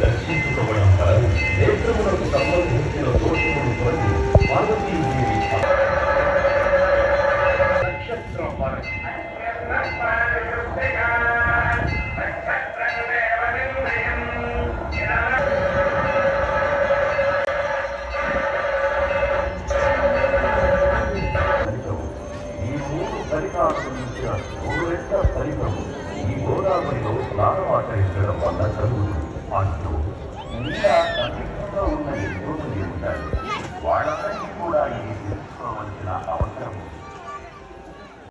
దర్శించుకోవడం కలదు. నేత్రములకు సంబంధించిన దోషములు కొరకు పార్వతీదేవి నక్షత్రం ఈ 3 ఫలితాలను మించిన 3 రెట్ల ఫలితము ఈ గోదావరిలో స్నానమాచరించడం వల్ల కలుగుతుంది. అందులో ఇంకా సమీపంలో ఉన్న ఎన్నో మంది ఉంటారు. వాళ్ళందరికీ కూడా ఇది తెలుసుకోవాల్సిన అవసరం